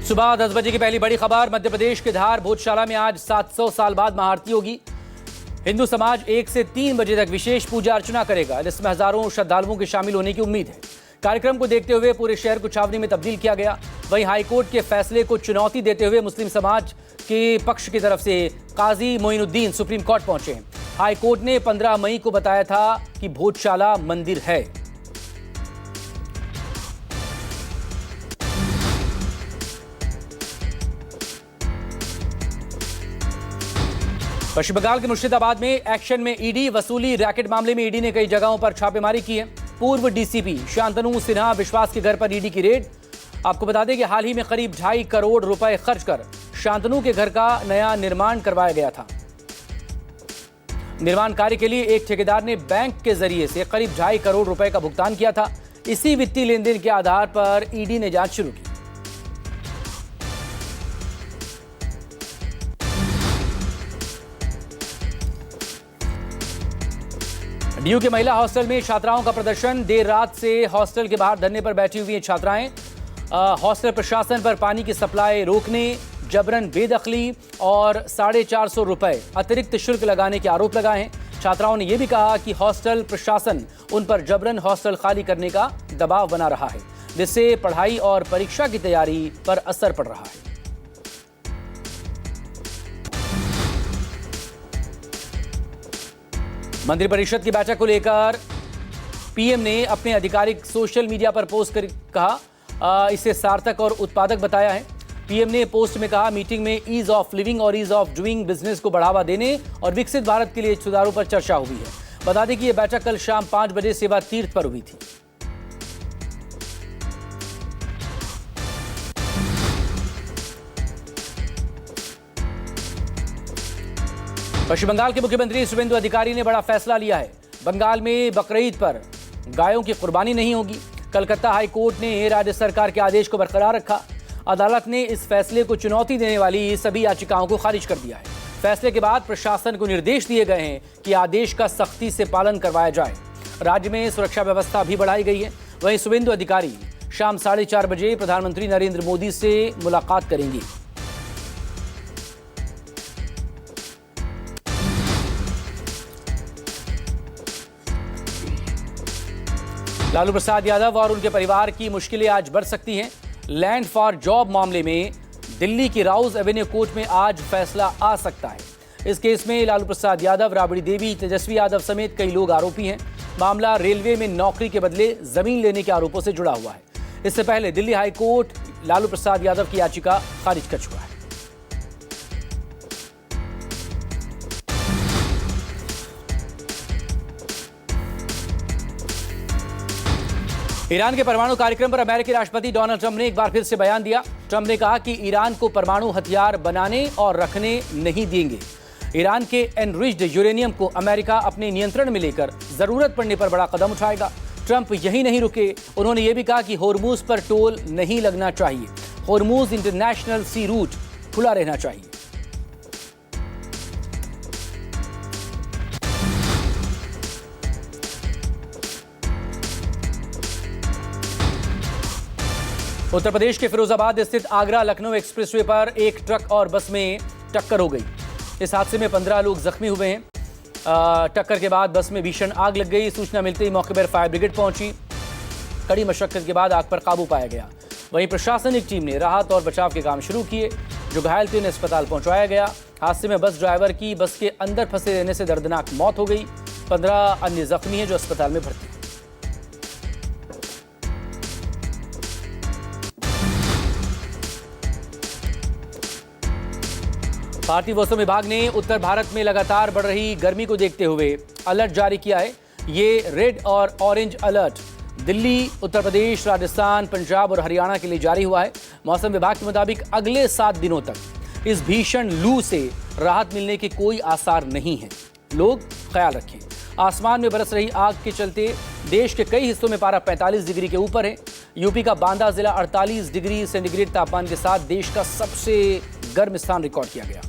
सुबह 10 बजे की पहली बड़ी खबर। मध्य प्रदेश के धार भोजशाला में आज 700 साल बाद महाआरती होगी। हिंदू समाज 1 से 3 बजे तक विशेष पूजा अर्चना करेगा। इसमें हजारों श्रद्धालुओं के शामिल होने की उम्मीद है। कार्यक्रम को देखते हुए पूरे शहर को छावनी में तब्दील किया गया। वहीं हाईकोर्ट के फैसले को चुनौती देते हुए मुस्लिम समाज के पक्ष की तरफ से काजी मोइनुद्दीन सुप्रीम कोर्ट पहुंचे। हाईकोर्ट ने 15 मई को बताया था कि भोजशाला मंदिर है। पश्चिम बंगाल के मुर्शिदाबाद में एक्शन में ईडी। वसूली रैकेट मामले में ईडी ने कई जगहों पर छापेमारी की है। पूर्व डीसीपी शांतनु सिन्हा विश्वास के घर पर ईडी की रेड। आपको बता दें कि हाल ही में करीब 2.5 करोड़ रुपए खर्च कर शांतनु के घर का नया निर्माण करवाया गया था। निर्माण कार्य के लिए एक ठेकेदार ने बैंक के जरिए से करीब 2.5 करोड़ रुपए का भुगतान किया था। इसी वित्तीय लेन देन के आधार पर ईडी ने जांच शुरू की। डीयू के महिला हॉस्टल में छात्राओं का प्रदर्शन। देर रात से हॉस्टल के बाहर धरने पर बैठी हुई हैं छात्राएं। हॉस्टल प्रशासन पर पानी की सप्लाई रोकने, जबरन बेदखली और 450 रुपए अतिरिक्त शुल्क लगाने के आरोप लगाए हैं। छात्राओं ने यह भी कहा कि हॉस्टल प्रशासन उन पर जबरन हॉस्टल खाली करने का दबाव बना रहा है, जिससे पढ़ाई और परीक्षा की तैयारी पर असर पड़ रहा है। मंत्रिपरिषद की बैठक को लेकर पीएम ने अपने आधिकारिक सोशल मीडिया पर पोस्ट कर कहा इसे सार्थक और उत्पादक बताया है। पीएम ने पोस्ट में कहा, मीटिंग में ईज ऑफ लिविंग और ईज ऑफ डूइंग बिजनेस को बढ़ावा देने और विकसित भारत के लिए सुधारों पर चर्चा हुई है। बता दें कि यह बैठक कल शाम 5 बजे सेवा तीर्थ पर हुई थी। पश्चिम बंगाल के मुख्यमंत्री शुवेंदु अधिकारी ने बड़ा फैसला लिया है। बंगाल में बकरीद पर गायों की कुर्बानी नहीं होगी। कलकत्ता हाई कोर्ट ने राज्य सरकार के आदेश को बरकरार रखा। अदालत ने इस फैसले को चुनौती देने वाली सभी याचिकाओं को खारिज कर दिया है। फैसले के बाद प्रशासन को निर्देश दिए गए हैं कि आदेश का सख्ती से पालन करवाया जाए। राज्य में सुरक्षा व्यवस्था भी बढ़ाई गई है। वहीं शुवेंदु अधिकारी शाम 4:30 बजे प्रधानमंत्री नरेंद्र मोदी से मुलाकात करेंगी। लालू प्रसाद यादव और उनके परिवार की मुश्किलें आज बढ़ सकती हैं। लैंड फॉर जॉब मामले में दिल्ली की राउज एवेन्यू कोर्ट में आज फैसला आ सकता है। इस केस में लालू प्रसाद यादव, राबड़ी देवी, तेजस्वी यादव समेत कई लोग आरोपी हैं। मामला रेलवे में नौकरी के बदले जमीन लेने के आरोपों से जुड़ा हुआ है। इससे पहले दिल्ली हाई कोर्ट लालू प्रसाद यादव की याचिका खारिज कर चुका है। ईरान के परमाणु कार्यक्रम पर अमेरिकी राष्ट्रपति डोनाल्ड ट्रंप ने एक बार फिर से बयान दिया। ट्रंप ने कहा कि ईरान को परमाणु हथियार बनाने और रखने नहीं देंगे। ईरान के एनरिच्ड यूरेनियम को अमेरिका अपने नियंत्रण में लेकर जरूरत पड़ने पर बड़ा कदम उठाएगा। ट्रंप यही नहीं रुके, उन्होंने ये भी कहा कि होर्मुज पर टोल नहीं लगना चाहिए। होर्मुज इंटरनेशनल सी रूट खुला रहना चाहिए। उत्तर प्रदेश के फिरोजाबाद स्थित आगरा लखनऊ एक्सप्रेसवे पर एक ट्रक और बस में टक्कर हो गई। इस हादसे में 15 लोग जख्मी हुए हैं। टक्कर के बाद बस में भीषण आग लग गई। सूचना मिलते ही मौके पर फायर ब्रिगेड पहुंची। कड़ी मशक्कत के बाद आग पर काबू पाया गया। वहीं प्रशासनिक टीम ने राहत और बचाव के काम शुरू किए। जो घायल थे उन्हें अस्पताल पहुंचाया गया। हादसे में बस ड्राइवर की बस के अंदर फंसे रहने से दर्दनाक मौत हो गई। 15 अन्य जख्मी हैं जो अस्पताल में भर्ती हैं। भारतीय मौसम विभाग ने उत्तर भारत में लगातार बढ़ रही गर्मी को देखते हुए अलर्ट जारी किया है। ये रेड और ऑरेंज अलर्ट दिल्ली, उत्तर प्रदेश, राजस्थान, पंजाब और हरियाणा के लिए जारी हुआ है। मौसम विभाग के मुताबिक अगले 7 दिनों तक इस भीषण लू से राहत मिलने के कोई आसार नहीं है। लोग ख्याल रखें। आसमान में बरस रही आग के चलते देश के कई हिस्सों में पारा 45 डिग्री के ऊपर है। यूपी का बांदा जिला 48 डिग्री सेंटीग्रेड तापमान के साथ देश का सबसे गर्म स्थान रिकॉर्ड किया गया।